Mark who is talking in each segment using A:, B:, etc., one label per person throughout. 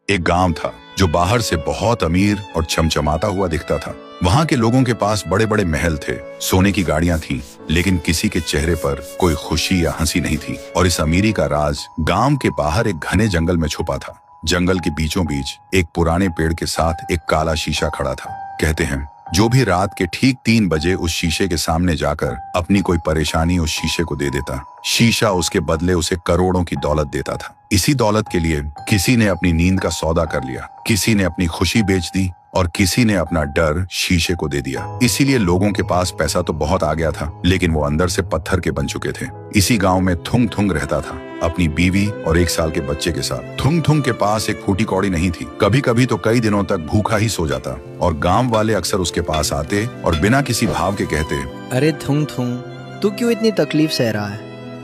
A: एक गांव था जो बाहर से बहुत अमीर और चमचमाता हुआ दिखता था। वहां के लोगों के पास बड़े बड़े महल थे, सोने की गाड़ियां थीं, लेकिन किसी के चेहरे पर कोई खुशी या हंसी नहीं थी। और इस अमीरी का राज गांव के बाहर एक घने जंगल में छुपा था। जंगल के बीचों बीच एक पुराने पेड़ के साथ एक काला शीशा खड़ा था। कहते हैं जो भी रात के ठीक 3 बजे उस शीशे के सामने जाकर अपनी कोई परेशानी उस शीशे को दे देता, शीशा उसके बदले उसे करोड़ों की दौलत देता था। इसी दौलत के लिए किसी ने अपनी नींद का सौदा कर लिया, किसी ने अपनी खुशी बेच दी और किसी ने अपना डर शीशे को दे दिया। इसीलिए लोगों के पास पैसा तो बहुत आ गया था, लेकिन वो अंदर से पत्थर के बन चुके थे। इसी गांव में थुंग थुंग रहता था, अपनी बीवी और 1 साल के बच्चे के साथ। थुंग थुंग के पास एक फूटी कौड़ी नहीं थी। कभी कभी तो कई दिनों तक भूखा ही सो जाता और गांव वाले अक्सर उसके पास आते और बिना किसी भाव के कहते,
B: अरे थुंग थुंग, तू क्यों इतनी तकलीफ सह रहा है?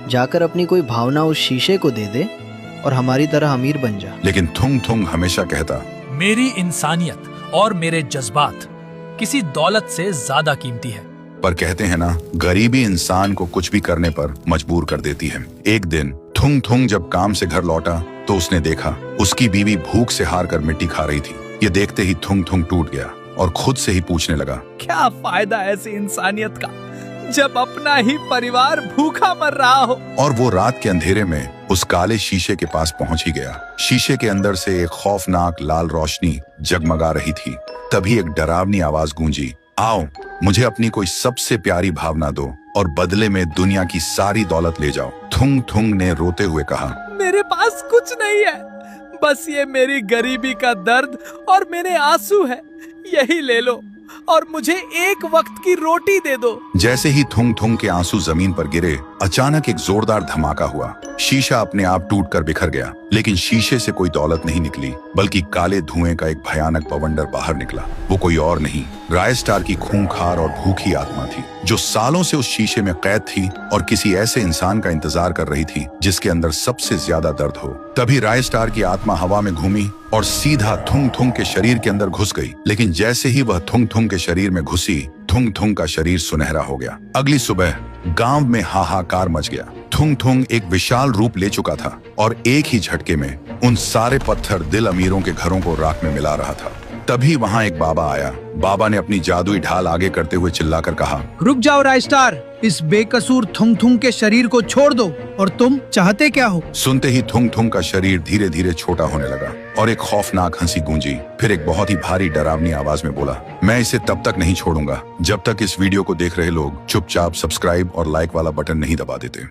B: जाकर अपनी कोई भावना उस शीशे को दे दे और हमारी तरह अमीर बन जा।
A: लेकिन थुंग थुंग हमेशा कहता,
C: मेरी इंसानियत और मेरे जज्बात किसी दौलत से ज्यादा कीमती है।
A: पर कहते हैं ना, गरीबी इंसान को कुछ भी करने पर मजबूर कर देती है। एक दिन थुंग थुंग जब काम से घर लौटा तो उसने देखा उसकी बीवी भूख से हार कर मिट्टी खा रही थी। ये देखते ही थुंग थुंग टूट गया और खुद से ही पूछने लगा,
C: क्या फायदा ऐसी इंसानियत का जब अपना ही परिवार भूखा मर रहा हो।
A: और वो रात के अंधेरे में उस काले शीशे के पास पहुंच ही गया। शीशे के अंदर से एक खौफनाक लाल रोशनी जगमगा रही थी। तभी एक डरावनी आवाज गूंजी, आओ मुझे अपनी कोई सबसे प्यारी भावना दो और बदले में दुनिया की सारी दौलत ले जाओ। थुंग थुंग ने रोते हुए कहा,
C: मेरे पास कुछ नहीं है, बस ये मेरी गरीबी का दर्द और मेरे आंसू है। यही ले लो और मुझे एक वक्त की रोटी दे दो।
A: जैसे ही थुंग थुंग के आंसू जमीन पर गिरे, अचानक एक जोरदार धमाका हुआ। शीशा अपने आप टूटकर बिखर गया, लेकिन शीशे से कोई दौलत नहीं निकली, बल्कि काले धुएं का एक भयानक बवंडर बाहर निकला। वो कोई और नहीं, रायस्टार की खूंखार और भूखी आत्मा थी, जो सालों से उस शीशे में कैद थी और किसी ऐसे इंसान का इंतजार कर रही थी जिसके अंदर सबसे ज्यादा दर्द हो। तभी रायस्टार की आत्मा हवा में घूमी और सीधा थुंग थुंग के शरीर के अंदर घुस गई। लेकिन जैसे ही वह थुंग थुंग के शरीर में घुसी, थुंग थुंग का शरीर सुनहरा हो गया। अगली सुबह गांव में हाहाकार मच गया। थुंग थुंग एक विशाल रूप ले चुका था और एक ही झटके में उन सारे पत्थर दिल अमीरों के घरों को राख में मिला रहा था। तभी वहां एक बाबा आया। बाबा ने अपनी जादुई ढाल आगे करते हुए चिल्लाकर कहा,
D: रुक जाओ रायस्टार, इस बेकसूर थुंग थुंग के शरीर को छोड़ दो। और तुम चाहते क्या हो?
A: सुनते ही थुंग थुंग का शरीर धीरे धीरे छोटा होने लगा और एक खौफनाक हंसी गूंजी। फिर एक बहुत ही भारी डरावनी आवाज में बोला, मैं इसे तब तक नहीं छोड़ूंगा जब तक इस वीडियो को देख रहे लोग चुपचाप सब्सक्राइब और लाइक वाला बटन नहीं दबा देते।